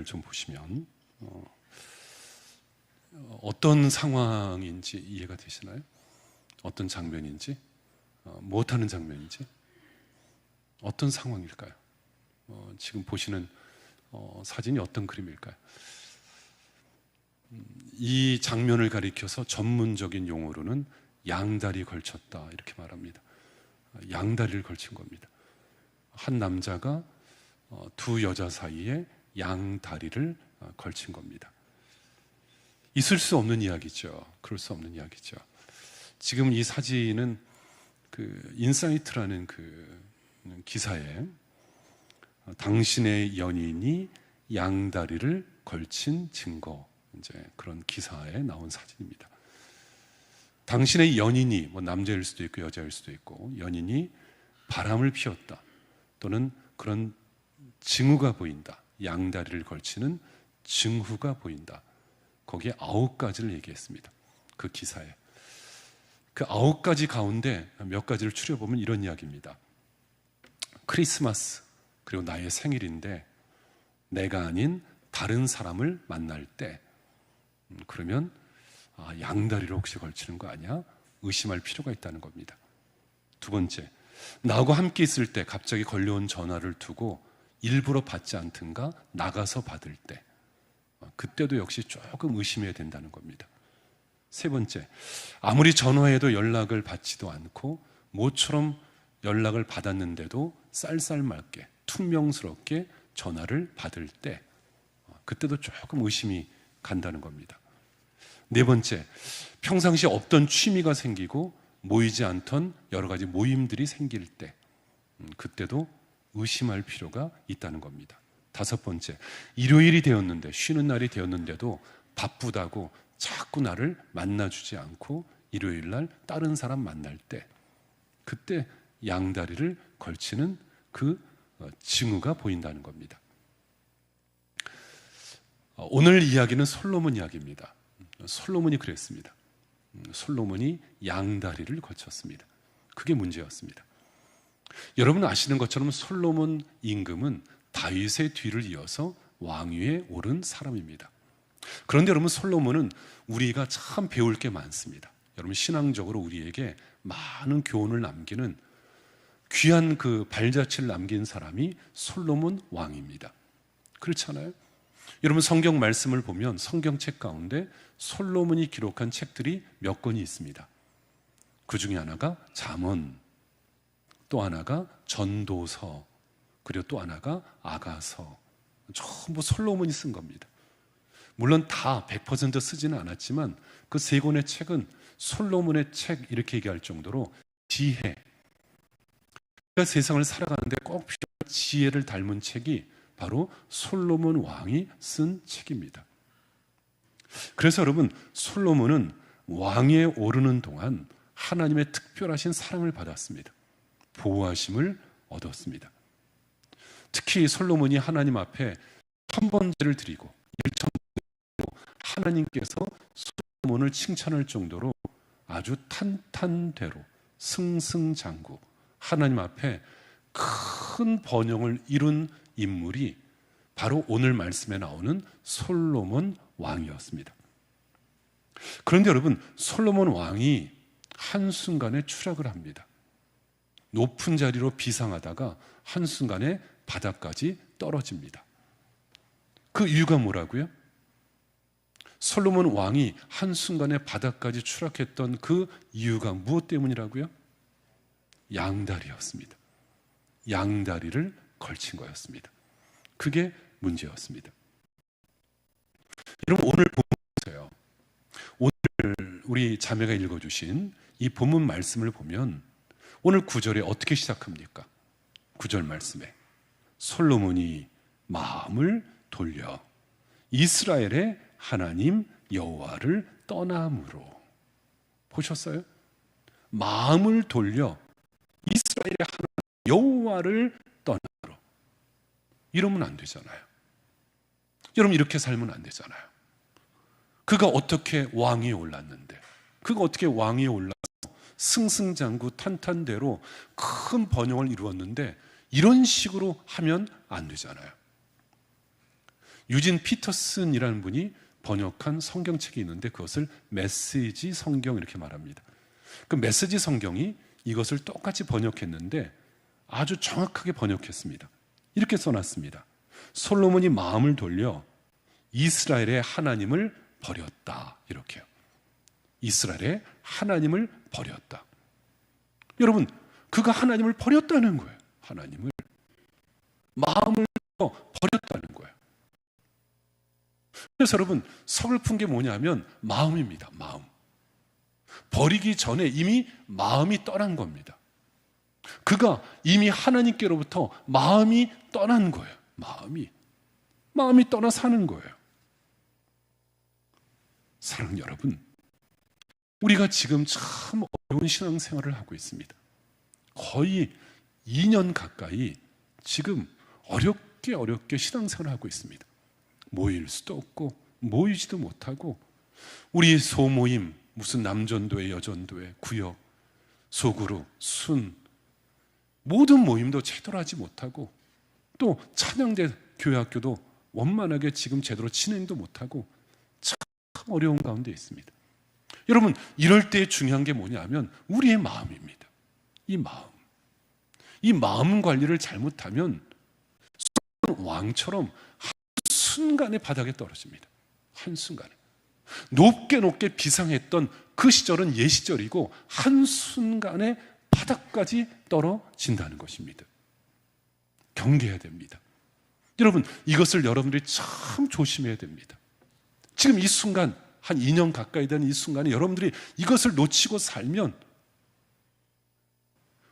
좀 보시면 어떤 상황인지 이해가 되시나요? 어떤 장면인지, 무엇하는 장면인지, 어떤 상황일까요? 지금 보시는 사진이 어떤 그림일까요? 이 장면을 가리켜서 전문적인 용어로는 양다리 걸쳤다 이렇게 말합니다. 양다리를 걸친 겁니다. 한 남자가 두 여자 사이에 양다리를 걸친 겁니다. 있을 수 없는 이야기죠. 그럴 수 없는 이야기죠. 지금 이 사진은 그 인사이트라는 그 기사에 당신의 연인이 양다리를 걸친 증거, 이제 그런 기사에 나온 사진입니다. 당신의 연인이 뭐 남자일 수도 있고 여자일 수도 있고 연인이 바람을 피웠다 또는 그런 징후가 보인다, 양다리를 걸치는 징후가 보인다, 거기에 9가지를 얘기했습니다. 그 기사에 그 9가지 가운데 몇 가지를 추려보면 이런 이야기입니다. 크리스마스 그리고 나의 생일인데 내가 아닌 다른 사람을 만날 때 그러면 양다리를 혹시 걸치는 거 아니야? 의심할 필요가 있다는 겁니다. 두 번째, 나하고 함께 있을 때 갑자기 걸려온 전화를 두고 일부러 받지 않든가 나가서 받을 때 그때도 역시 조금 의심해야 된다는 겁니다. 세 번째, 아무리 전화해도 연락을 받지도 않고 모처럼 연락을 받았는데도 쌀쌀맞게 퉁명스럽게 전화를 받을 때 그때도 조금 의심이 간다는 겁니다. 네 번째, 평상시 없던 취미가 생기고 모이지 않던 여러 가지 모임들이 생길 때 그때도 의심할 필요가 있다는 겁니다. 다섯 번째, 일요일이 되었는데 쉬는 날이 되었는데도 바쁘다고 자꾸 나를 만나주지 않고 일요일 날 다른 사람 만날 때 그때 양다리를 걸치는 그 징후가 보인다는 겁니다. 오늘 이야기는 솔로몬 이야기입니다. 솔로몬이 그랬습니다. 솔로몬이 양다리를 걸쳤습니다. 그게 문제였습니다. 여러분 아시는 것처럼 솔로몬 임금은 다윗의 뒤를 이어서 왕위에 오른 사람입니다. 그런데 여러분 솔로몬은 우리가 참 배울 게 많습니다. 여러분 신앙적으로 우리에게 많은 교훈을 남기는 귀한 그 발자취를 남긴 사람이 솔로몬 왕입니다. 그렇잖아요? 여러분 성경 말씀을 보면 성경책 가운데 솔로몬이 기록한 책들이 몇 권이 있습니다. 그 중에 하나가 잠언, 또 하나가 전도서, 그리고 또 하나가 아가서. 전부 솔로몬이 쓴 겁니다. 물론 다 100% 쓰지는 않았지만 그 세 권의 책은 솔로몬의 책 이렇게 얘기할 정도로 지혜, 세상을 살아가는데 꼭 필요한 지혜를 닮은 책이 바로 솔로몬 왕이 쓴 책입니다. 그래서 여러분 솔로몬은 왕위에 오르는 동안 하나님의 특별하신 사랑을 받았습니다. 보호하심을 얻었습니다. 특히 솔로몬이 하나님 앞에 천번제를 드리고 일천번제로 하나님께서 솔로몬을 칭찬할 정도로 아주 탄탄대로 승승장구 하나님 앞에 큰 번영을 이룬 인물이 바로 오늘 말씀에 나오는 솔로몬 왕이었습니다. 그런데 여러분 솔로몬 왕이 한순간에 추락을 합니다. 높은 자리로 비상하다가 한순간에 바닥까지 떨어집니다. 그 이유가 뭐라고요? 솔로몬 왕이 한순간에 바닥까지 추락했던 그 이유가 무엇 때문이라고요? 양다리였습니다. 양다리를 걸친 거였습니다. 그게 문제였습니다. 여러분 오늘 본문에서요, 오늘 우리 자매가 읽어주신 이 본문 말씀을 보면 오늘 9절에 어떻게 시작합니까? 9절 말씀에 솔로몬이 마음을 돌려 이스라엘의 하나님 여호와를 떠남으로. 보셨어요? 마음을 돌려 이스라엘의 하나님 여호와를 떠남으로. 이러면 안 되잖아요. 여러분 이렇게 살면 안 되잖아요. 그가 어떻게 왕위에 올랐는데, 그가 어떻게 왕위에 올라서 승승장구 탄탄대로 큰 번영을 이루었는데 이런 식으로 하면 안 되잖아요. 유진 피터슨이라는 분이 번역한 성경책이 있는데 그것을 메시지 성경 이렇게 말합니다. 그 메시지 성경이 이것을 똑같이 번역했는데 아주 정확하게 번역했습니다. 이렇게 써놨습니다. 솔로몬이 마음을 돌려 이스라엘의 하나님을 버렸다. 이렇게요. 이스라엘의 하나님을 버렸다. 여러분, 그가 하나님을 버렸다는 거예요. 하나님을 마음을 버렸다는 거예요. 그래서 여러분, 서글픈 게 뭐냐면 마음입니다. 마음. 버리기 전에 이미 마음이 떠난 겁니다. 그가 이미 하나님께로부터 마음이 떠난 거예요. 마음이 떠나 사는 거예요. 사랑하는 여러분, 우리가 지금 참 어려운 신앙생활을 하고 있습니다. 거의 2년 가까이 지금 어렵게 신앙생활을 하고 있습니다. 모일 수도 없고 모이지도 못하고 우리 소모임, 무슨 남전도회, 여전도회, 구역, 소그룹, 순 모든 모임도 제대로 하지 못하고 또 찬양대 교회학교도 원만하게 지금 제대로 진행도 못하고 참 어려운 가운데 있습니다. 여러분, 이럴 때 중요한 게 뭐냐면 우리의 마음입니다. 이 마음 관리를 잘못하면 왕처럼 한순간에 바닥에 떨어집니다. 한순간에. 높게 비상했던 그 시절은 옛 시절이고 한순간에 바닥까지 떨어진다는 것입니다. 경계해야 됩니다. 여러분, 이것을 여러분들이 참 조심해야 됩니다. 지금 이 순간, 한 2년 가까이 된 이 순간에 여러분들이 이것을 놓치고 살면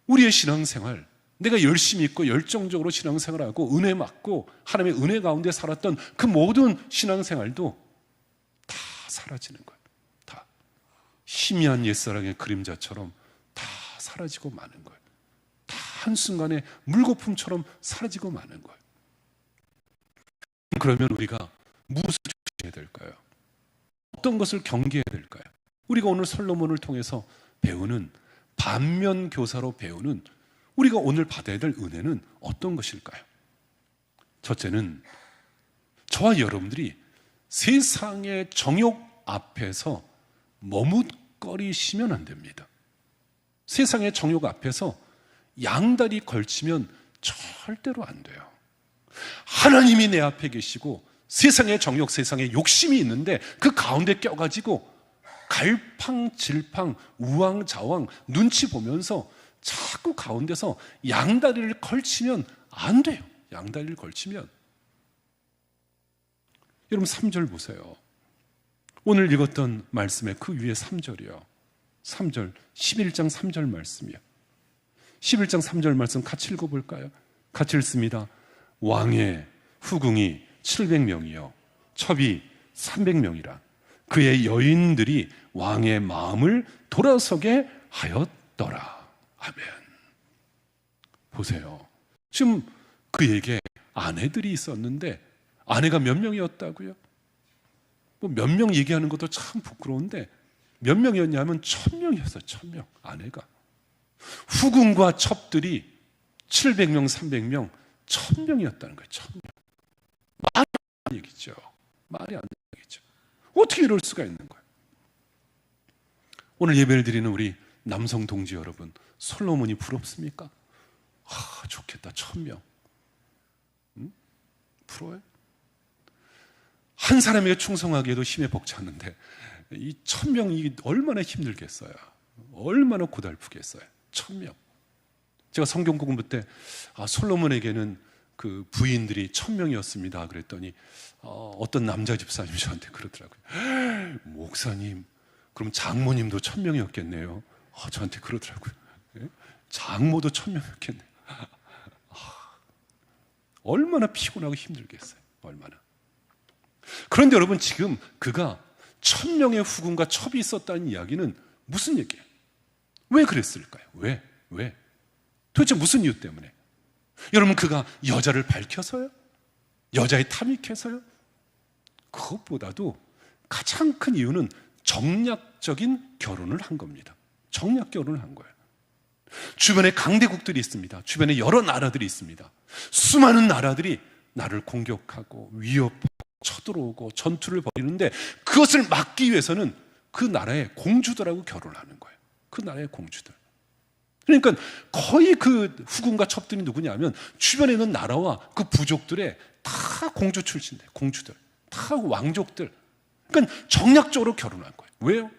우리의 신앙생활, 내가 열심히 있고 열정적으로 신앙생활하고 은혜 받고 하나님의 은혜 가운데 살았던 그 모든 신앙생활도 다 사라지는 거예요. 다 희미한 옛사랑의 그림자처럼 다 사라지고 마는 거예요. 다 한순간에 물거품처럼 사라지고 마는 거예요. 그러면 우리가 무엇을 조심해야 될까요? 어떤 것을 경계해야 될까요? 우리가 오늘 솔로몬을 통해서 배우는 반면교사로 배우는 우리가 오늘 받아야 될 은혜는 어떤 것일까요? 첫째는 저와 여러분들이 세상의 정욕 앞에서 머뭇거리시면 안 됩니다. 세상의 정욕 앞에서 양다리 걸치면 절대로 안 돼요. 하나님이 내 앞에 계시고 세상의 정욕, 세상의 욕심이 있는데 그 가운데 껴가지고 갈팡질팡, 우왕좌왕 눈치 보면서 자꾸 가운데서 양다리를 걸치면 안 돼요. 양다리를 걸치면. 여러분 3절 보세요. 오늘 읽었던 말씀의 그 위에 3절이요. 3절, 11장 3절 말씀이요. 11장 3절 말씀 같이 읽어볼까요? 같이 읽습니다. 왕의 후궁이 700명이요 첩이 300명이라 그의 여인들이 왕의 마음을 돌아서게 하였더라. 아멘. 보세요. 지금 그에게 아내들이 있었는데 아내가 몇 명이었다고요? 뭐 몇 명 얘기하는 것도 참 부끄러운데 몇 명이었냐면 1000명이었어요. 1000명. 아내가. 후궁과 첩들이 700명, 300명, 1000명이었다는 거예요. 1000명. 말이 안 되는 얘기죠. 말이 안 되는 얘기죠. 어떻게 이럴 수가 있는 거예요? 오늘 예배를 드리는 우리 남성 동지 여러분, 솔로몬이 부럽습니까? 아, 좋겠다. 1000명. 부러워요? 한 사람에게 충성하기에도 힘에 벅찼는데 이 1000명이 얼마나 힘들겠어요? 얼마나 고달프겠어요? 1000명. 제가 성경 공부 때 솔로몬에게는 그 부인들이 1000명이었습니다. 그랬더니 어떤 남자 집사님이 저한테 그러더라고요. 목사님, 그럼 장모님도 1000명이었겠네요. 저한테 그러더라고요. 장모도 1000명이었겠네요. 얼마나 피곤하고 힘들겠어요. 얼마나. 그런데 여러분 지금 그가 1000명의 후궁과 첩이 있었다는 이야기는 무슨 얘기예요? 왜 그랬을까요? 왜? 도대체 무슨 이유 때문에? 여러분 그가 여자를 밝혀서요? 여자의 탐닉해서요? 그것보다도 가장 큰 이유는 정략적인 결혼을 한 겁니다. 정략 결혼을 한 거예요. 주변에 강대국들이 있습니다. 주변에 여러 나라들이 있습니다. 수많은 나라들이 나를 공격하고 위협하고 쳐들어오고 전투를 벌이는데 그것을 막기 위해서는 그 나라의 공주들하고 결혼하는 거예요. 그 나라의 공주들. 그러니까 거의 그 후군과 첩들이 누구냐면 주변에 있는 나라와 그 부족들의 다 공주 출신들, 공주들, 다 왕족들. 그러니까 정략적으로 결혼한 거예요. 왜요?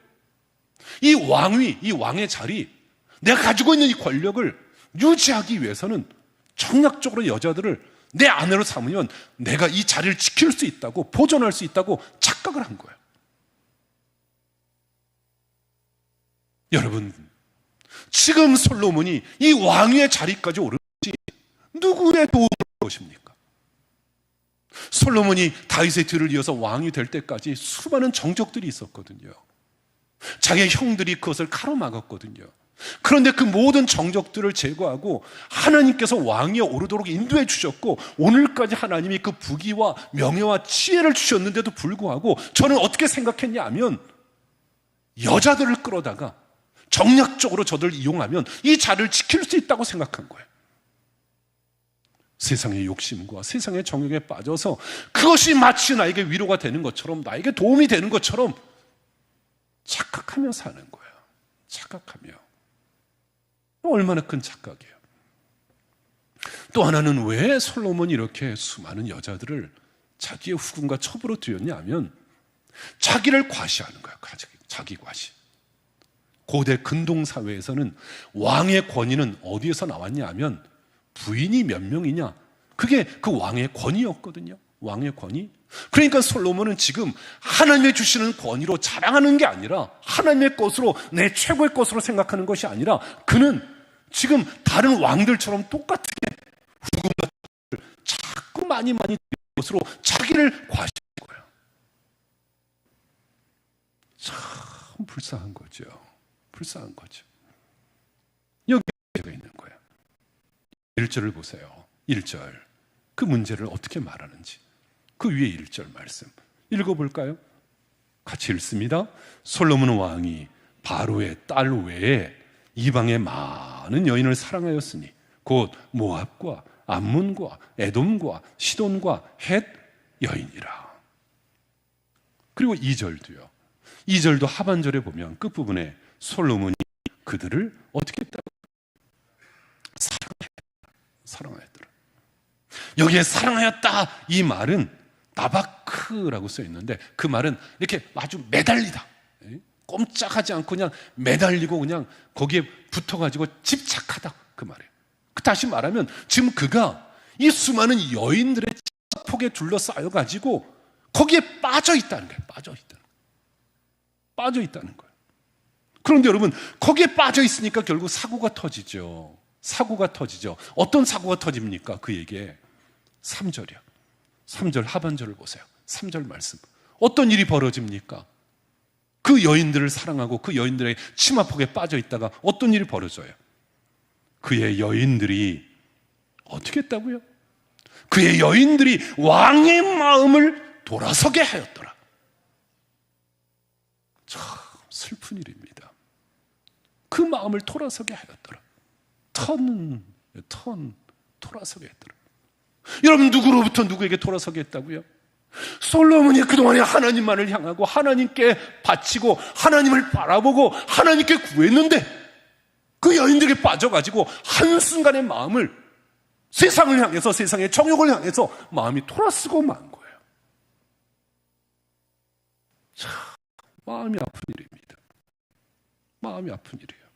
이 왕위, 이 왕의 자리, 내가 가지고 있는 이 권력을 유지하기 위해서는 정략적으로 여자들을 내 아내로 삼으면 내가 이 자리를 지킬 수 있다고, 보존할 수 있다고 착각을 한 거예요. 여러분, 지금 솔로몬이 이 왕위의 자리까지 오른 것이 누구의 도움을 것입니까? 솔로몬이 다윗의 뒤를 이어서 왕이 될 때까지 수많은 정적들이 있었거든요. 자기의 형들이 그것을 가로막았거든요. 그런데 그 모든 정적들을 제거하고 하나님께서 왕위에 오르도록 인도해 주셨고, 오늘까지 하나님이 그 부귀와 명예와 지혜를 주셨는데도 불구하고 저는 어떻게 생각했냐 하면, 여자들을 끌어다가 정략적으로 저들을 이용하면 이 자리를 지킬 수 있다고 생각한 거예요. 세상의 욕심과 세상의 정욕에 빠져서 그것이 마치 나에게 위로가 되는 것처럼, 나에게 도움이 되는 것처럼 착각하며 사는 거예요. 착각하며. 얼마나 큰 착각이에요. 또 하나는 왜 솔로몬이 이렇게 수많은 여자들을 자기의 후궁과 첩으로 들였냐 하면, 자기를 과시하는 거예요. 자기 과시. 고대 근동사회에서는 왕의 권위는 어디에서 나왔냐 하면 부인이 몇 명이냐, 그게 그 왕의 권위였거든요. 왕의 권위. 그러니까 솔로몬은 지금 하나님의 주시는 권위로 자랑하는 게 아니라, 하나님의 것으로, 내 최고의 것으로 생각하는 것이 아니라, 그는 지금 다른 왕들처럼 똑같게 후궁을 자꾸 많이 드리는 것으로 자기를 과시하는 거예요. 참 불쌍한 거죠. 불쌍한 거죠. 여기 문제가 있는 거예요. 1절을 보세요. 1절. 그 문제를 어떻게 말하는지. 그 위에 1절 말씀 읽어볼까요? 같이 읽습니다. 솔로몬 왕이 바로의 딸 외에 이방의 많은 여인을 사랑하였으니 곧 모압과 암몬과 에돔과 시돈과 헷 여인이라. 그리고 2절도요. 2절도 하반절에 보면 끝부분에 솔로몬이 그들을 어떻게 했다고? 사랑하였더라. 여기에 사랑하였다, 이 말은 나바크라고 써 있는데, 그 말은 이렇게 아주 매달리다, 꼼짝하지 않고 그냥 매달리고 그냥 거기에 붙어가지고 집착하다, 그 말이에요. 다시 말하면 지금 그가 이 수많은 여인들의 폭에 둘러싸여가지고 거기에 빠져있다는 거예요. 빠져있다는 거예요. 그런데 여러분, 거기에 빠져있으니까 결국 사고가 터지죠. 어떤 사고가 터집니까? 그에게 3절이요. 3절 하반절을 보세요. 3절 말씀. 어떤 일이 벌어집니까? 그 여인들을 사랑하고 그 여인들의 치마폭에 빠져있다가 어떤 일이 벌어져요? 그의 여인들이 어떻게 했다고요? 그의 여인들이 왕의 마음을 돌아서게 하였더라. 참 슬픈 일입니다. 그 마음을 돌아서게 하였더라. 돌아서게 했더라. 여러분, 누구로부터 누구에게 돌아서게 했다고요? 솔로몬이 그동안에 하나님만을 향하고 하나님께 바치고 하나님을 바라보고 하나님께 구했는데, 그 여인들에게 빠져가지고 한순간의 마음을 세상을 향해서, 세상의 정욕을 향해서 마음이 돌아서고 만 거예요. 참 마음이 아픈 일입니다. 마음이 아픈 일이에요.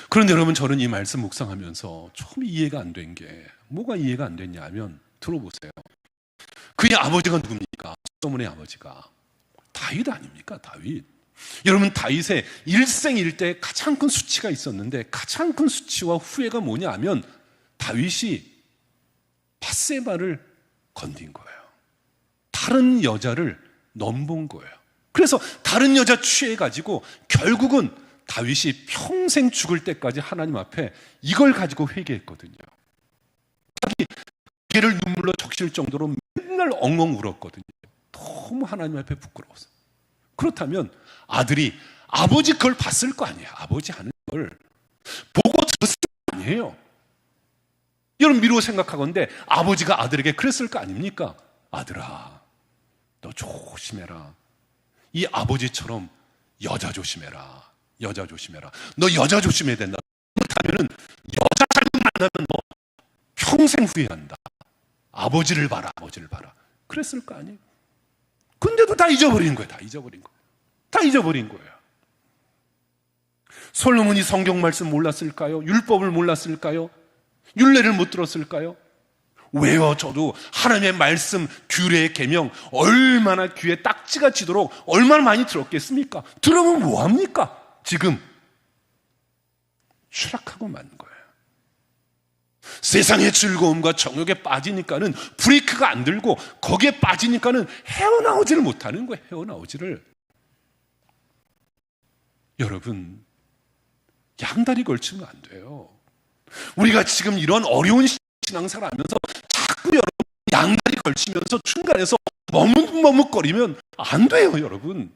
그런데 여러분, 저는 이 말씀 묵상하면서 좀 이해가 안 된 게, 뭐가 이해가 안 됐냐 하면, 들어보세요. 그의 아버지가 누굽니까? 솔로몬의 아버지가 다윗 아닙니까? 다윗. 여러분, 다윗의 일생일대에 가장 큰 수치가 있었는데, 가장 큰 수치와 후회가 뭐냐 하면, 다윗이 밧세바를 건든 거예요. 다른 여자를 넘본 거예요. 그래서 다른 여자 취해가지고 결국은 다윗이 평생 죽을 때까지 하나님 앞에 이걸 가지고 회개했거든요. 자기 개를 눈물로 적실 정도로 맨날 엉엉 울었거든요. 너무 하나님 앞에 부끄러워서. 그렇다면 아들이, 아버지 그걸 봤을 거 아니에요. 아버지 하는 걸 보고 들었을 거 아니에요. 여러분, 미루어 생각하건대 아버지가 아들에게 그랬을 거 아닙니까? 아들아, 너 조심해라. 이 아버지처럼 여자 조심해라. 여자 조심해라. 너 여자 조심해야 된다. 못하면은 여자 잘못 만나면 너 평생 후회한다. 아버지를 봐라, 아버지를 봐라. 그랬을 거 아니에요? 근데도 다 잊어버린 거예요. 다 잊어버린 거예요. 다 잊어버린 거예요. 솔로몬이 성경 말씀 몰랐을까요? 율법을 몰랐을까요? 율례를 못 들었을까요? 왜요? 저도 하나님의 말씀, 규례, 계명 얼마나 귀에 딱지가 지도록 얼마나 많이 들었겠습니까? 들으면 뭐합니까? 지금 추락하고 만 거예요. 세상의 즐거움과 정욕에 빠지니까는 브레이크가 안 들고 거기에 빠지니까는 헤어나오지를 못하는 거예요. 헤어나오지를. 여러분, 양다리 걸치면 안 돼요. 우리가 지금 이런 어려운 신앙생활 하면서 자꾸 여러분 양다리 걸치면서 중간에서 머뭇머뭇거리면 안 돼요, 여러분.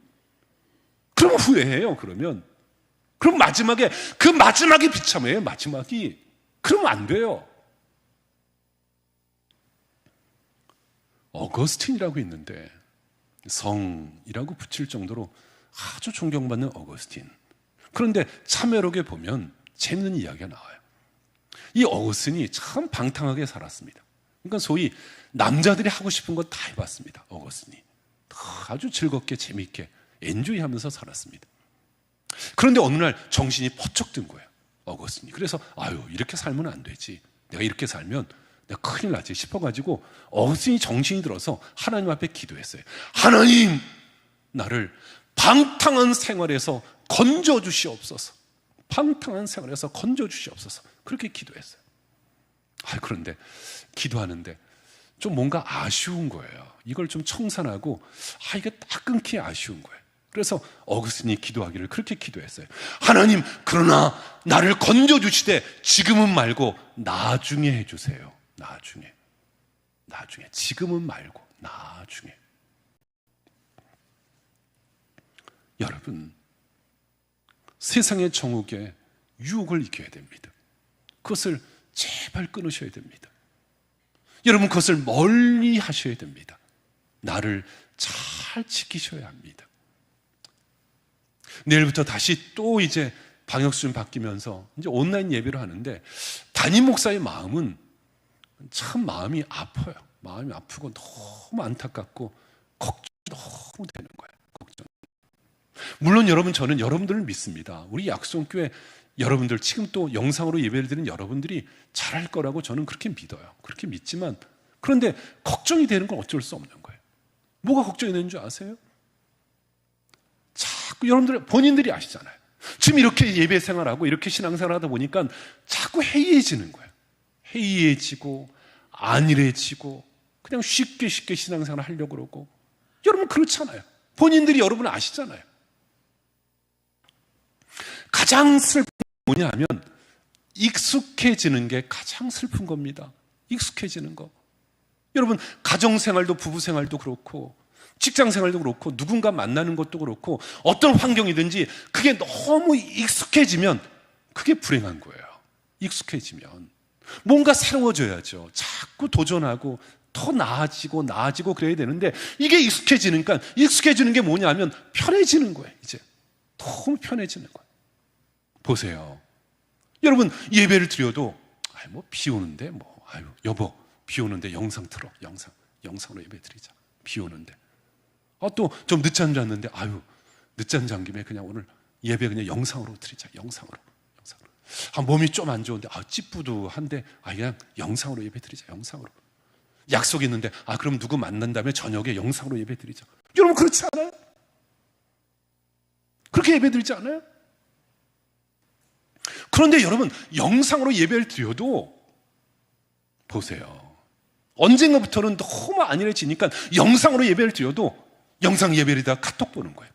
그럼 후회해요, 그러면. 그럼 마지막에, 그 마지막이 비참해요, 마지막이. 그러면 안 돼요. 어거스틴이라고 있는데, 성이라고 붙일 정도로 아주 존경받는 어거스틴. 그런데 참여록에 보면 재밌는 이야기가 나와요. 이 어거스틴이 참 방탕하게 살았습니다. 그러니까 소위 남자들이 하고 싶은 거 다 해봤습니다. 어거스틴이 아주 즐겁게 재미있게 엔조이하면서 살았습니다. 그런데 어느 날 정신이 퍼쩍 든 거예요, 어거스틴이. 그래서 아유, 이렇게 살면 안 되지, 내가 이렇게 살면 내가 큰일 나지 싶어가지고 어거스틴이 정신이 들어서 하나님 앞에 기도했어요. 하나님, 나를 방탕한 생활에서 건져주시옵소서. 방탕한 생활에서 건져주시옵소서. 그렇게 기도했어요. 그런데 기도하는데 좀 뭔가 아쉬운 거예요. 이걸 좀 청산하고 이게 딱 끊기 아쉬운 거예요. 그래서 어거스틴이 기도하기를 그렇게 기도했어요. 하나님, 그러나 나를 건져주시되 지금은 말고 나중에 해주세요. 나중에. 지금은 말고 나중에. 여러분, 세상의 정욕에 유혹을 이겨야 됩니다. 그것을 제발 끊으셔야 됩니다. 여러분, 그것을 멀리 하셔야 됩니다. 나를 잘 지키셔야 합니다. 내일부터 다시 또 이제 방역수준 바뀌면서 이제 온라인 예배를 하는데, 담임 목사의 마음은 참 마음이 아파요. 마음이 아프고 너무 안타깝고 걱정이 너무 되는 거예요. 걱정. 물론 여러분, 저는 여러분들을 믿습니다. 우리 약속교회 여러분들, 지금 또 영상으로 예배를 드리는 여러분들이 잘할 거라고 저는 그렇게 믿어요. 그렇게 믿지만, 그런데 걱정이 되는 건 어쩔 수 없는 거예요. 뭐가 걱정이 되는 줄 아세요? 자꾸 여러분들 본인들이 아시잖아요. 지금 이렇게 예배 생활하고 이렇게 신앙생활 하다 보니까 자꾸 해이해지는 거예요. 해이해지고 안일해지고 그냥 쉽게 신앙생활 하려고 그러고. 여러분, 그렇잖아요. 본인들이 여러분 아시잖아요. 가장 슬픈 게 뭐냐 하면 익숙해지는 게 가장 슬픈 겁니다. 익숙해지는 거. 여러분, 가정생활도 부부생활도 그렇고 직장생활도 그렇고 누군가 만나는 것도 그렇고 어떤 환경이든지 그게 너무 익숙해지면 그게 불행한 거예요. 익숙해지면 뭔가 새로워져야죠. 자꾸 도전하고 더 나아지고 그래야 되는데, 이게 익숙해지니까, 익숙해지는 게 뭐냐 하면 편해지는 거예요. 이제 너무 편해지는 거예요. 보세요, 여러분, 예배를 드려도 뭐 비 오는데 여보 비 오는데 영상 틀어. 영상으로 예배 드리자. 비 오는데. 또 좀 늦잠 잤는데 늦잠 잔 김에 그냥 오늘 예배 그냥 영상으로 드리자. 영상으로. 몸이 좀 안 좋은데 찌뿌두한데 그냥 영상으로 예배 드리자. 영상으로. 약속이 있는데 그럼 누구 만난 다음에 저녁에 영상으로 예배 드리자. 여러분, 그렇지 않아요? 그렇게 예배 드리지 않아요? 그런데 여러분, 영상으로 예배를 드려도 보세요, 언젠가부터는 너무 안일해지니까 영상으로 예배를 드려도 영상 예배리다가 카톡 보는 거예요.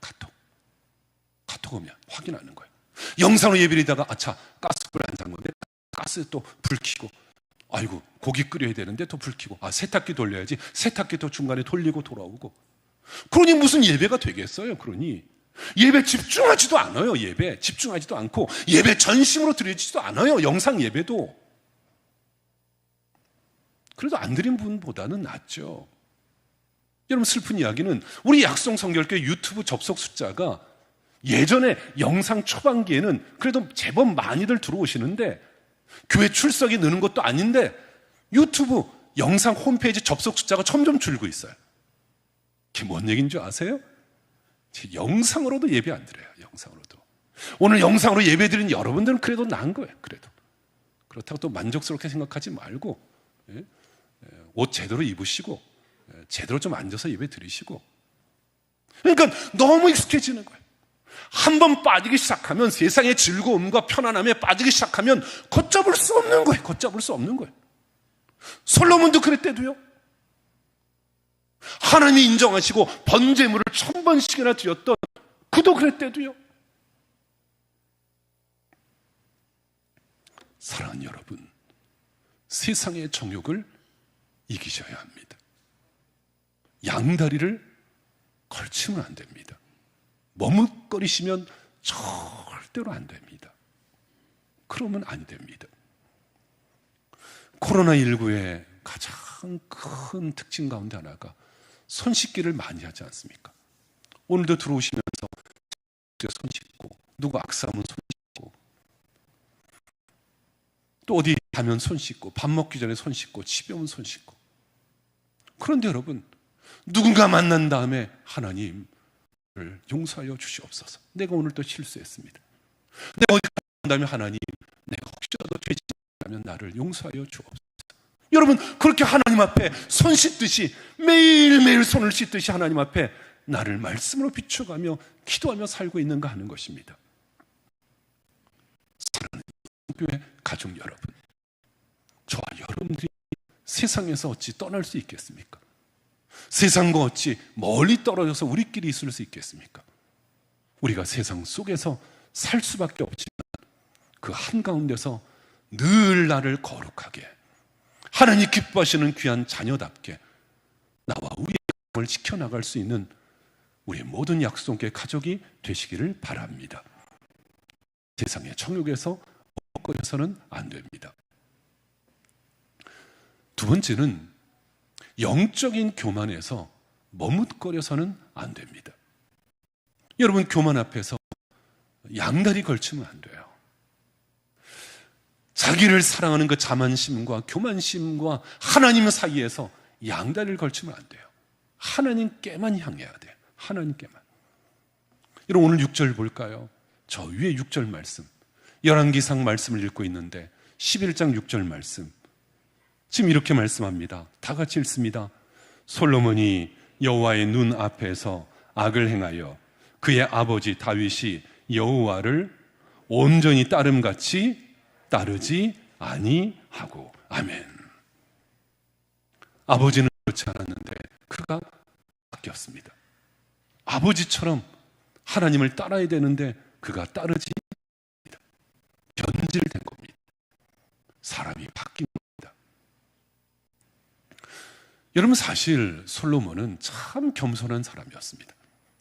카톡 오면 확인하는 거예요. 영상으로 예배리다가 가스불 안 잔 건데 가스 또 불 켜고, 아이고 고기 끓여야 되는데 또 불 켜고, 세탁기 돌려야지, 세탁기 또 중간에 돌리고 돌아오고. 그러니 무슨 예배가 되겠어요? 그러니 예배 집중하지도 않아요. 예배 집중하지도 않고 예배 전심으로 드리지도 않아요. 영상 예배도. 그래도 안 드린 분보다는 낫죠. 여러분, 슬픈 이야기는 우리 약성 성결교회 유튜브 접속 숫자가 예전에 영상 초반기에는 그래도 제법 많이들 들어오시는데 교회 출석이 느는 것도 아닌데 유튜브 영상 홈페이지 접속 숫자가 점점 줄고 있어요. 그게 뭔 얘기인 줄 아세요? 영상으로도 예배 안 드려요. 영상으로도. 오늘 영상으로 예배 드린 여러분들은 그래도 나은 거예요. 그래도. 그렇다고 또 만족스럽게 생각하지 말고 옷 제대로 입으시고 제대로 좀 앉아서 예배 드리시고. 그러니까 너무 익숙해지는 거예요. 한번 빠지기 시작하면, 세상의 즐거움과 편안함에 빠지기 시작하면 걷잡을 수 없는 거예요. 걷잡을 수 없는 거예요. 솔로몬도 그랬대도요. 하나님이 인정하시고 번제물을 1000번씩이나 드렸던 그도 그랬대도요. 사랑하는 여러분, 세상의 정욕을 이기셔야 합니다. 양다리를 걸치면 안 됩니다. 머뭇거리시면 절대로 안 됩니다. 그러면 안 됩니다. 코로나19의 가장 큰 특징 가운데 하나가 손 씻기를 많이 하지 않습니까? 오늘도 들어오시면서 손 씻고, 누구 악수하면 손 씻고, 또 어디 가면 손 씻고, 밥 먹기 전에 손 씻고, 집에 오면 손 씻고. 그런데 여러분, 누군가 만난 다음에 하나님을 용서하여 주시옵소서. 내가 오늘 또 실수했습니다. 내가 어디 간 다음에 하나님, 내가 혹시라도 죄짓다면 나를 용서하여 주옵소서. 여러분, 그렇게 하나님 앞에 손 씻듯이, 매일매일 손을 씻듯이 하나님 앞에 나를 말씀으로 비춰가며 기도하며 살고 있는가 하는 것입니다. 사랑하는 교회 가족 여러분, 저와 여러분들이 세상에서 어찌 떠날 수 있겠습니까? 세상과 어찌 멀리 떨어져서 우리끼리 있을 수 있겠습니까? 우리가 세상 속에서 살 수밖에 없지만 그 한가운데서 늘 나를 거룩하게, 하나님 기뻐하시는 귀한 자녀답게 나와 우리의 가정을 지켜나갈 수 있는 우리의 모든 약속의 가족이 되시기를 바랍니다. 세상의 정욕에서 머뭇거려서는 안 됩니다. 두 번째는 영적인 교만에서 머뭇거려서는 안 됩니다. 여러분, 교만 앞에서 양다리 걸치면 안 돼요. 자기를 사랑하는 그 자만심과 교만심과 하나님 사이에서 양다리를 걸치면 안 돼요. 하나님께만 향해야 돼요. 하나님께만. 여러분, 오늘 6절 볼까요? 저 위에 6절 말씀, 열왕기상 말씀을 읽고 있는데 11장 6절 말씀, 지금 이렇게 말씀합니다. 다 같이 읽습니다. 솔로몬이 여호와의 눈 앞에서 악을 행하여 그의 아버지 다윗이 여호와를 온전히 따름같이 따르지 아니하고. 아멘. 아버지는 그렇지 않았는데 그가 바뀌었습니다. 아버지처럼 하나님을 따라야 되는데 그가 따르지 않습니다. 변질된 겁니다. 사람이 바뀐 겁니다. 여러분, 사실 솔로몬은 참 겸손한 사람이었습니다.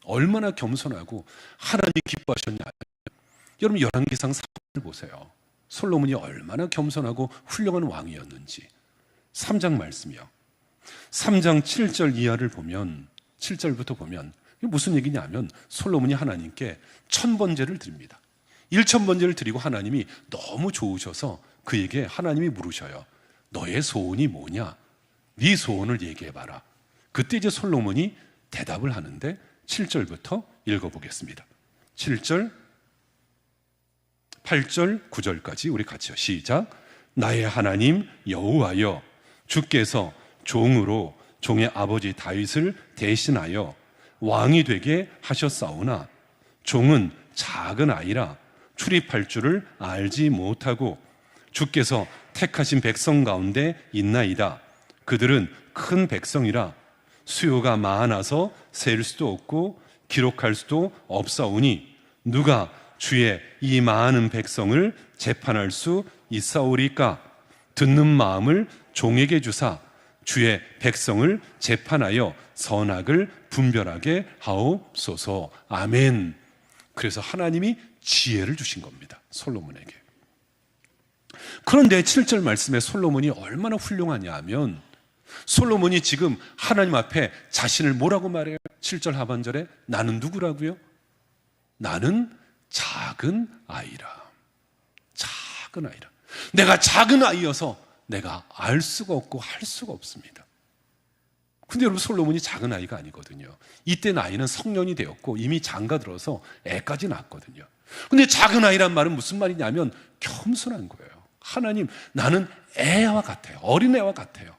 얼마나 겸손하고 하나님이 기뻐하셨냐. 여러분, 열왕기상 3장을 보세요. 솔로몬이 얼마나 겸손하고 훌륭한 왕이었는지. 3장 말씀이요. 3장 7절 이하를 보면, 7절부터 보면 이게 무슨 얘기냐면 솔로몬이 하나님께 1000번제를 드립니다. 1000번제를 드리고 하나님이 너무 좋으셔서 그에게 하나님이 물으셔요. 너의 소원이 뭐냐? 네 소원을 얘기해봐라. 그때 이제 솔로몬이 대답을 하는데 7절부터 읽어보겠습니다. 7절, 8절, 9절까지 우리 같이요. 시작. 나의 하나님 여호와여, 주께서 종으로 종의 아버지 다윗을 대신하여 왕이 되게 하셨사오나 종은 작은 아이라 출입할 줄을 알지 못하고 주께서 택하신 백성 가운데 있나이다. 그들은 큰 백성이라 수요가 많아서 셀 수도 없고 기록할 수도 없사오니 누가 주의 이 많은 백성을 재판할 수 있사오리까? 듣는 마음을 종에게 주사 주의 백성을 재판하여 선악을 분별하게 하옵소서. 아멘. 그래서 하나님이 지혜를 주신 겁니다, 솔로몬에게. 그런데 7절 말씀에 솔로몬이 얼마나 훌륭하냐 하면 솔로몬이 지금 하나님 앞에 자신을 뭐라고 말해요? 7절 하반절에 나는 누구라고요? 나는 작은 아이라. 작은 아이라. 내가 작은 아이여서 내가 알 수가 없고 할 수가 없습니다. 근데 여러분, 솔로몬이 작은 아이가 아니거든요. 이때 나이는 성년이 되었고 이미 장가들어서 애까지 낳았거든요. 근데 작은 아이란 말은 무슨 말이냐면 겸손한 거예요. 하나님, 나는 애와 같아요. 어린애와 같아요.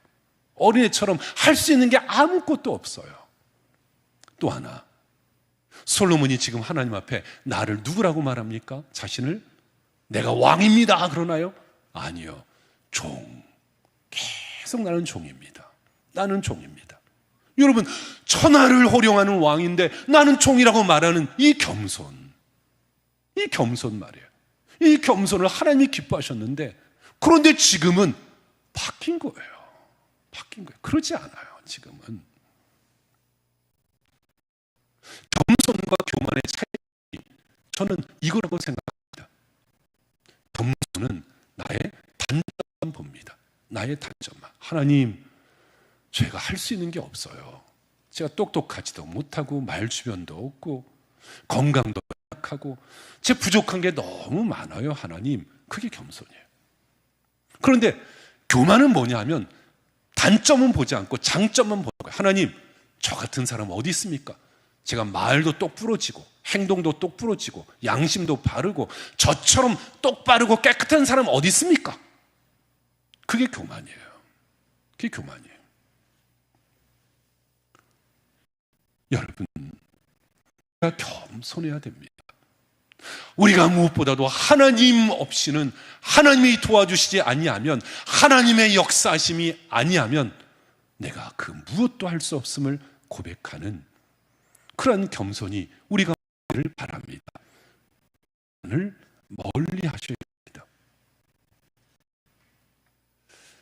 어린애처럼 할 수 있는 게 아무것도 없어요. 또 하나, 솔로몬이 지금 하나님 앞에 나를 누구라고 말합니까? 자신을 내가 왕입니다 그러나요? 아니요. 종. 계속 나는 종입니다. 나는 종입니다. 여러분, 천하를 호령하는 왕인데 나는 종이라고 말하는 이 겸손. 이 겸손 말이에요. 이 겸손을 하나님이 기뻐하셨는데, 그런데 지금은 바뀐 거예요. 바뀐 거예요. 그러지 않아요. 지금은 겸손과 교만의 차이, 저는 이거라고 생각합니다. 겸손은 나의 단점만 봅니다. 나의 단점만. 하나님, 제가 할 수 있는 게 없어요. 제가 똑똑하지도 못하고 말 주변도 없고 건강도 약하고 제 부족한 게 너무 많아요. 하나님, 그게 겸손이에요. 그런데 교만은 뭐냐 하면 단점은 보지 않고 장점만 보는 거예요. 하나님, 저 같은 사람 어디 있습니까? 제가 말도 똑부러지고 행동도 똑부러지고 양심도 바르고 저처럼 똑바르고 깨끗한 사람 어디 있습니까? 그게 교만이에요. 그게 교만이에요. 여러분, 우리가 겸손해야 됩니다. 우리가 무엇보다도 하나님 없이는, 하나님이 도와주시지 아니하면, 하나님의 역사하심이 아니하면 내가 그 무엇도 할 수 없음을 고백하는 그러한 겸손이 우리가 되기를 바랍니다. 을 멀리 하셔야 됩니다.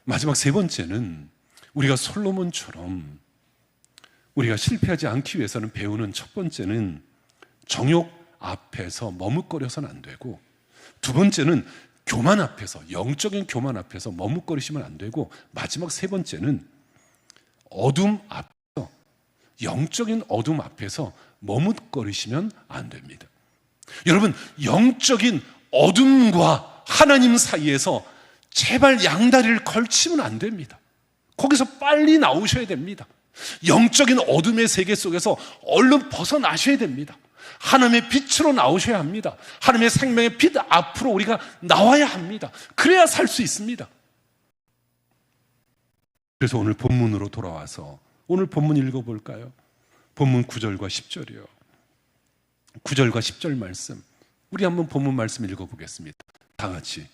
마지막 세 번째는, 우리가 솔로몬처럼 우리가 실패하지 않기 위해서는 배우는 첫 번째는 정욕 앞에서 머뭇거려서는 안 되고, 두 번째는 교만 앞에서, 영적인 교만 앞에서 머뭇거리시면 안 되고, 마지막 세 번째는 어둠 앞에서, 영적인 어둠 앞에서 머뭇거리시면 안 됩니다. 여러분, 영적인 어둠과 하나님 사이에서 제발 양다리를 걸치면 안 됩니다. 거기서 빨리 나오셔야 됩니다. 영적인 어둠의 세계 속에서 얼른 벗어나셔야 됩니다. 하나님의 빛으로 나오셔야 합니다. 하나님의 생명의 빛 앞으로 우리가 나와야 합니다. 그래야 살 수 있습니다. 그래서 오늘 본문으로 돌아와서 오늘 본문 읽어볼까요? 본문 9절과 10절이요. 9절과 10절 말씀, 우리 한번 본문 말씀 읽어보겠습니다. 다 같이.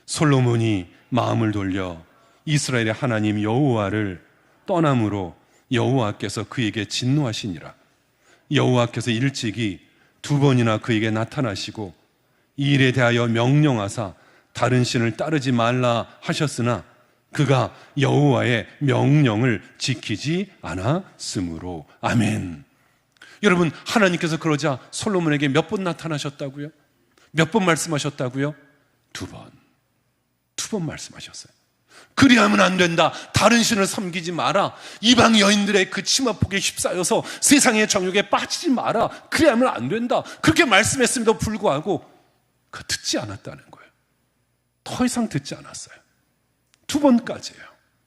솔로몬이 마음을 돌려 이스라엘의 하나님 여호와를 떠남으로 여호와께서 그에게 진노하시니라. 여호와께서 일찍이 두 번이나 그에게 나타나시고 이 일에 대하여 명령하사 다른 신을 따르지 말라 하셨으나 그가 여호와의 명령을 지키지 않았으므로. 아멘. 여러분, 하나님께서 그러자 솔로몬에게 몇 번 나타나셨다고요? 몇 번 말씀하셨다고요? 두 번 말씀하셨어요. 그리하면 안 된다. 다른 신을 섬기지 마라. 이방 여인들의 그 치마폭에 휩싸여서 세상의 정욕에 빠지지 마라. 그리하면 안 된다. 그렇게 말씀했음에도 불구하고 그 듣지 않았다는 거예요. 더 이상 듣지 않았어요. 두 번까지예요.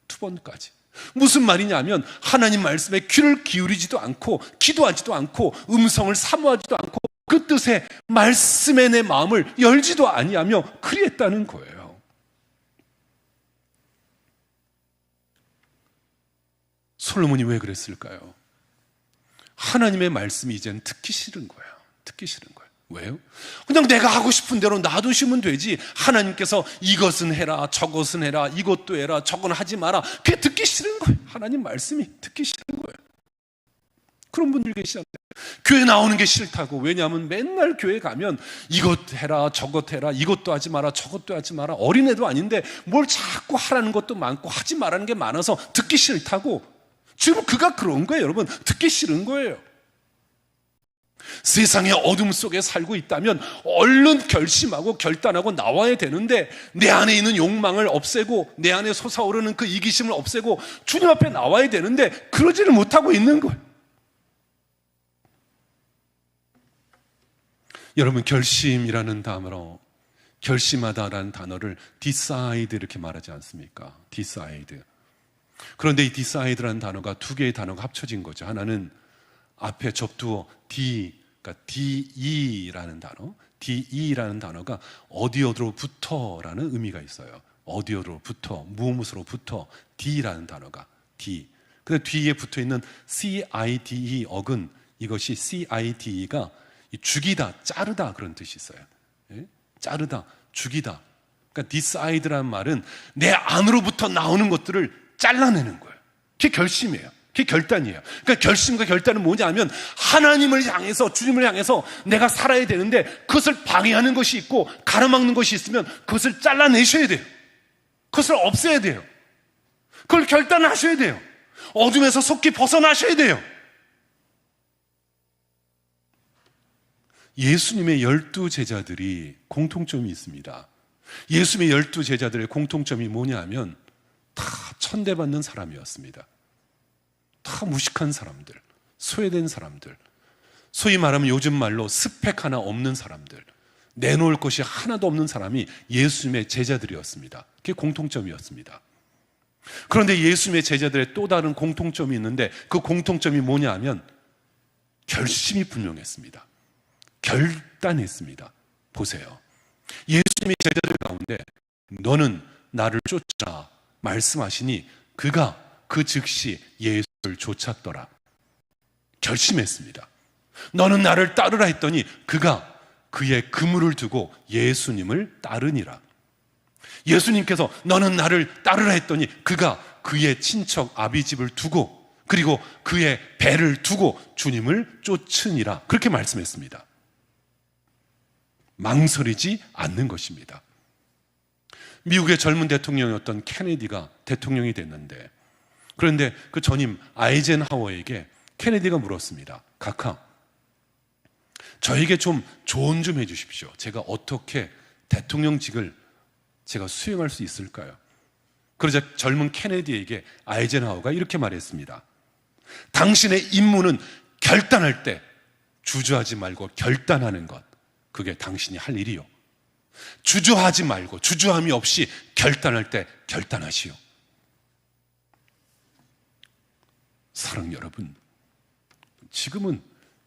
두 번까지. 무슨 말이냐면 하나님 말씀에 귀를 기울이지도 않고 기도하지도 않고 음성을 사모하지도 않고 그 뜻에 말씀에 내 마음을 열지도 아니하며 그리했다는 거예요. 솔로몬이 왜 그랬을까요? 하나님의 말씀이 이제는 듣기 싫은 거예요. 듣기 싫은 거예요. 왜요? 그냥 내가 하고 싶은 대로 놔두시면 되지. 하나님께서 이것은 해라, 저것은 해라, 이것도 해라, 저건 하지 마라. 그게 듣기 싫은 거예요. 하나님 말씀이 듣기 싫은 거예요. 그런 분들 계시잖아요. 교회 나오는 게 싫다고. 왜냐하면 맨날 교회 가면 이것 해라, 저것 해라, 이것도 하지 마라, 저것도 하지 마라. 어린애도 아닌데 뭘 자꾸 하라는 것도 많고 하지 말라는 게 많아서 듣기 싫다고. 지금 그가 그런 거예요. 여러분, 듣기 싫은 거예요. 세상의 어둠 속에 살고 있다면 얼른 결심하고 결단하고 나와야 되는데, 내 안에 있는 욕망을 없애고 내 안에 솟아오르는 그 이기심을 없애고 주님 앞에 나와야 되는데 그러지를 못하고 있는 거예요. 여러분, 결심이라는 단어로, 결심하다라는 단어를 decide 이렇게 말하지 않습니까? decide. 그런데 이 decide라는 단어가 두 개의 단어가 합쳐진 거죠. 하나는 앞에 접두어 그러니까 DE라는 단어, DE라는 단어가 어디로부터라는 의미가 있어요. 어디로부터, 무엇으로부터, D라는 단어가 D. 근데 뒤에 붙어 있는 CIDE 어근, 이것이 CIDE가 죽이다, 자르다 그런 뜻이 있어요. 예? 자르다, 죽이다. 그러니까 decide라는 말은 내 안으로부터 나오는 것들을 잘라내는 거예요. 그게 결심이에요. 그게 결단이에요. 그러니까 결심과 결단은 뭐냐면 하나님을 향해서, 주님을 향해서 내가 살아야 되는데 그것을 방해하는 것이 있고 가로막는 것이 있으면 그것을 잘라내셔야 돼요. 그것을 없애야 돼요. 그걸 결단하셔야 돼요. 어둠에서 속히 벗어나셔야 돼요. 예수님의 12제자들이 공통점이 있습니다. 예수님의 12제자들의 공통점이 뭐냐면 다 천대받는 사람이었습니다. 다 무식한 사람들, 소외된 사람들, 소위 말하면 요즘 말로 스펙 하나 없는 사람들, 내놓을 것이 하나도 없는 사람이 예수님의 제자들이었습니다. 그게 공통점이었습니다. 그런데 예수님의 제자들의 또 다른 공통점이 있는데 그 공통점이 뭐냐 하면 결심이 분명했습니다. 결단했습니다. 보세요. 예수님의 제자들 가운데 너는 나를 쫓아 말씀하시니 그가 그 즉시 예수를 쫓았더라. 결심했습니다. 너는 나를 따르라 했더니 그가 그의 그물을 두고 예수님을 따르니라. 예수님께서 너는 나를 따르라 했더니 그가 그의 친척 아비집을 두고 그리고 그의 배를 두고 주님을 쫓으니라. 그렇게 말씀했습니다. 망설이지 않는 것입니다. 미국의 젊은 대통령이었던 케네디가 대통령이 됐는데, 그런데 그 전임 아이젠하워에게 케네디가 물었습니다. 각하, 저에게 좀 조언 좀 해주십시오. 제가 어떻게 대통령직을 제가 수행할 수 있을까요? 그러자 젊은 케네디에게 아이젠하워가 이렇게 말했습니다. 당신의 임무는 결단할 때 주저하지 말고 결단하는 것, 그게 당신이 할 일이요. 주저하지 말고 주저함이 없이 결단할 때 결단하시오. 사랑 여러분, 지금은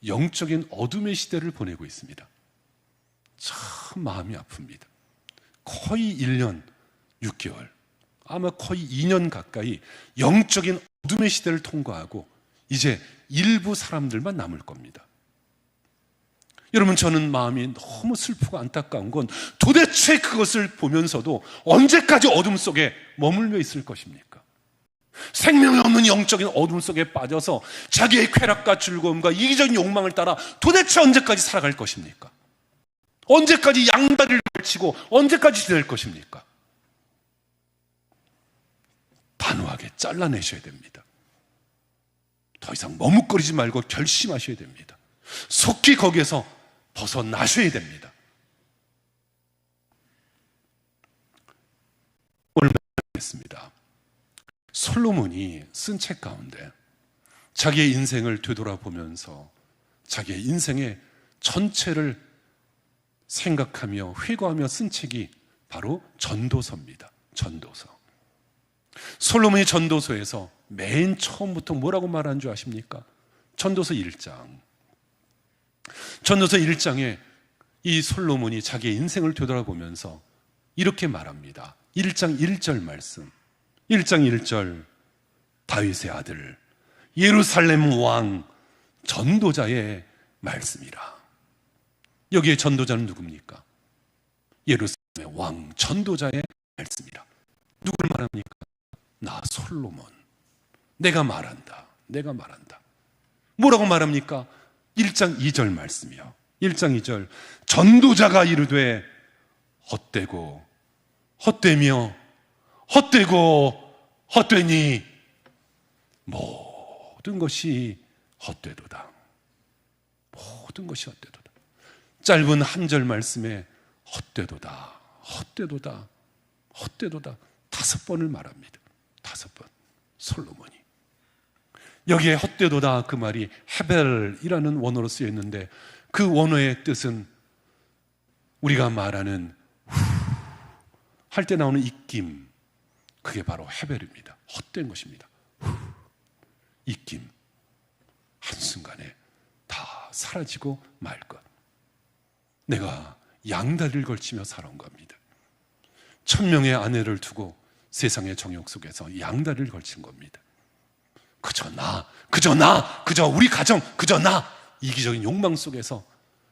영적인 어둠의 시대를 보내고 있습니다. 참 마음이 아픕니다. 거의 1년 6개월, 아마 거의 2년 가까이 영적인 어둠의 시대를 통과하고 이제 일부 사람들만 남을 겁니다. 여러분, 저는 마음이 너무 슬프고 안타까운 건 도대체 그것을 보면서도 언제까지 어둠 속에 머물며 있을 것입니까? 생명이 없는 영적인 어둠 속에 빠져서 자기의 쾌락과 즐거움과 이기적인 욕망을 따라 도대체 언제까지 살아갈 것입니까? 언제까지 양다리를 걸치고 언제까지 지낼 것입니까? 단호하게 잘라내셔야 됩니다. 더 이상 머뭇거리지 말고 결심하셔야 됩니다. 속히 거기에서 벗어나셔야 됩니다. 오늘 말씀했습니다. 솔로몬이 쓴 책 가운데 자기의 인생을 되돌아보면서 자기의 인생의 전체를 생각하며 회고하며 쓴 책이 바로 전도서입니다. 전도서. 솔로몬이 전도서에서 맨 처음부터 뭐라고 말하는 줄 아십니까? 전도서 1장. 전도서 1장에 이 솔로몬이 자기의 인생을 되돌아보면서 이렇게 말합니다. 1장 1절 말씀. 1장 1절, 다윗의 아들 예루살렘 왕 전도자의 말씀이라. 여기에 전도자는 누굽니까? 예루살렘의 왕 전도자의 말씀이라. 누굴 말합니까? 나 솔로몬. 내가 말한다. 내가 말한다. 뭐라고 말합니까? 1장 2절 말씀이요. 1장 2절, 전도자가 이르되 헛되고 헛되며 헛되고 헛되니 모든 것이 헛되도다. 모든 것이 헛되도다. 짧은 한 절 말씀에 헛되도다, 헛되도다, 헛되도다 5번을 말합니다. 5번. 솔로몬이. 여기에 헛되도다 그 말이 헤벨이라는 원어로 쓰여 있는데, 그 원어의 뜻은 우리가 말하는 할 때 나오는 입김, 그게 바로 헤벨입니다. 헛된 것입니다. 입김, 한순간에 다 사라지고 말 것. 내가 양다리를 걸치며 살아온 겁니다. 1000명의 아내를 두고 세상의 정욕 속에서 양다리를 걸친 겁니다. 그저 나, 그저 나, 그저 우리 가정, 그저 나, 이기적인 욕망 속에서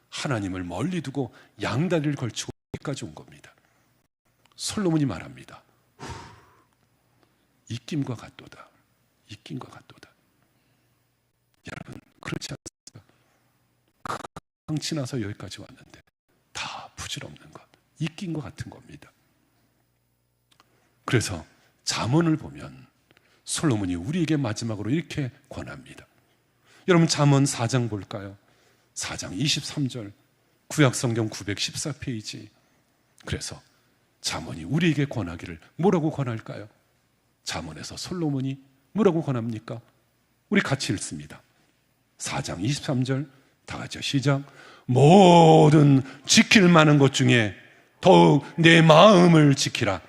하나님을 멀리 두고 양다리를 걸치고 여기까지 온 겁니다. 솔로몬이 말합니다. 입김과 같도다, 입김과 같도다. 여러분, 그렇지 않습니까? 강치 나서 여기까지 왔는데 다 부질없는 것, 입김과 같은 겁니다. 그래서 잠언을 보면 솔로몬이 우리에게 마지막으로 이렇게 권합니다. 여러분, 잠언 4장 볼까요? 4장 23절, 구약성경 914페이지. 그래서 잠언이 우리에게 권하기를 뭐라고 권할까요? 잠언에서 솔로몬이 뭐라고 권합니까? 우리 같이 읽습니다. 4장 23절 다 같이 시작. 모든 지킬 만한 것 중에 더욱 내 마음을 지키라.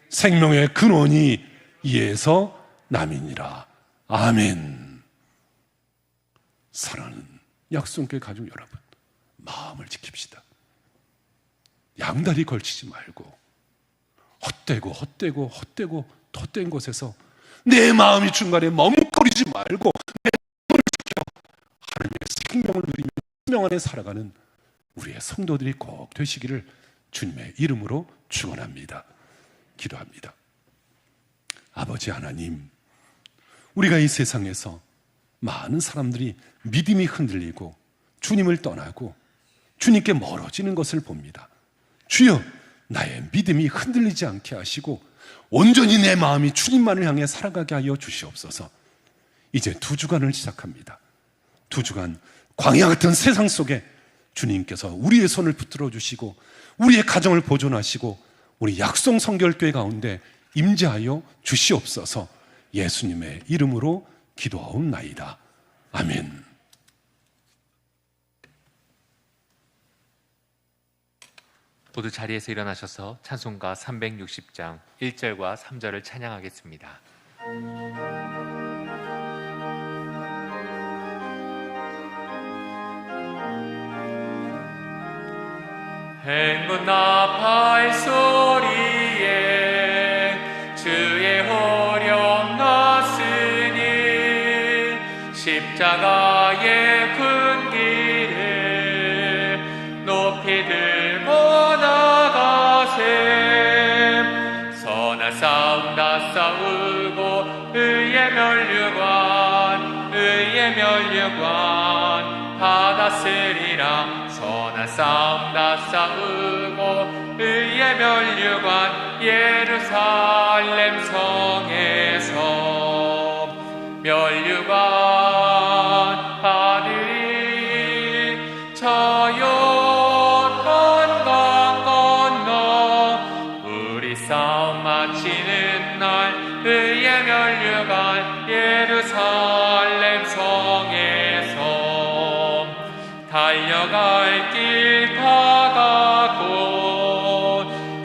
생명의 근원이 이에서 남이니라. 아멘. 사랑하는 약속교회 가족 여러분, 마음을 지킵시다. 양다리 걸치지 말고 헛되고 헛된 곳에서 내 마음이 중간에 머뭇거리지 말고 내 마음을 지켜 하나님의 생명을 누리며 생명 안에 살아가는 우리의 성도들이 꼭 되시기를 주님의 이름으로 축원합니다. 기도합니다. 아버지 하나님, 우리가 이 세상에서 많은 사람들이 믿음이 흔들리고 주님을 떠나고 주님께 멀어지는 것을 봅니다. 주여, 나의 믿음이 흔들리지 않게 하시고 온전히 내 마음이 주님만을 향해 살아가게 하여 주시옵소서. 이제 2주간을 시작합니다. 2주간 광야 같은 세상 속에 주님께서 우리의 손을 붙들어 주시고 우리의 가정을 보존하시고 우리 약속 성결교회 가운데 임재하여 주시옵소서. 예수님의 이름으로 기도하옵나이다. 아멘. 모두 자리에서 일어나셔서 찬송가 360장 1절과 3절을 찬양하겠습니다. 행군 나팔 소리에 주의 호령 났으니 십자가의 군기를 높이 들고 나가세. 선한 싸움 다 싸우고 의의 면류관 받았으리라. 선한 싸움 다 싸우고 의의 면류관 예루살렘 성에서 면류관 받으리. 저 요단강 건너 우리 싸움 마치는 날 의의 면류관 예루살렘 성에서 달려갈 길 다가고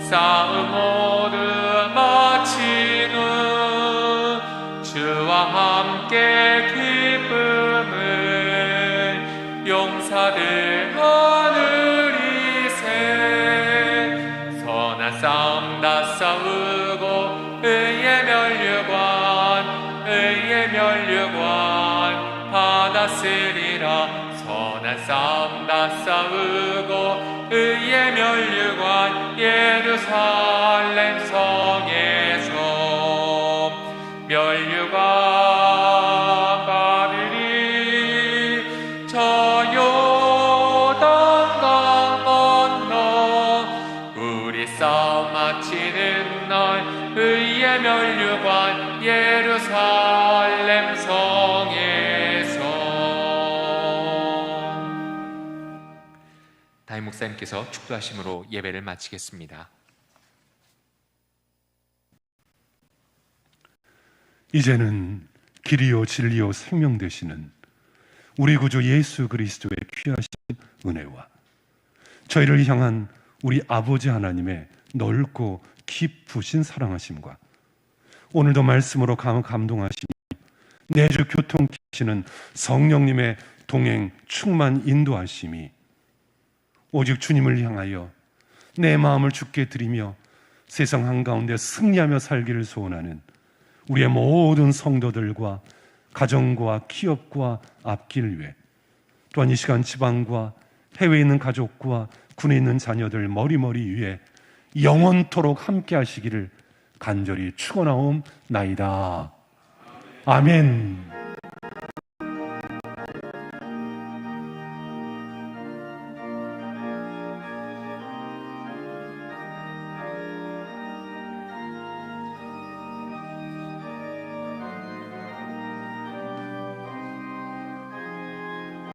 싸움 모두 마친 후 주와 함께 기쁨을 용사들 하늘이세. 선한 싸움 다 싸우고 의의 면류관 받았으리라. 선한 싸움 다 싸우고 의의 면류관 예루살렘 성에서 면류관 받으리. 저 요단강 건너 우리 싸움 마치는 날 의의 면류관 예루살렘 성에서 담임 목사님께서 축도하심으로 예배를 마치겠습니다. 이제는 길이요 진리요 생명 되시는 우리 구주 예수 그리스도의 귀하신 은혜와 저희를 향한 우리 아버지 하나님의 넓고 깊으신 사랑하심과 오늘도 말씀으로 감동하시며 내주 교통하시는 성령님의 동행 충만 인도하심이 오직 주님을 향하여 내 마음을 주께 드리며 세상 한가운데 승리하며 살기를 소원하는 우리의 모든 성도들과 가정과 기업과 앞길 위해 또한 이 시간 지방과 해외에 있는 가족과 군에 있는 자녀들 머리머리 위에 영원토록 함께 하시기를 간절히 축원하옵나이다. 아멘.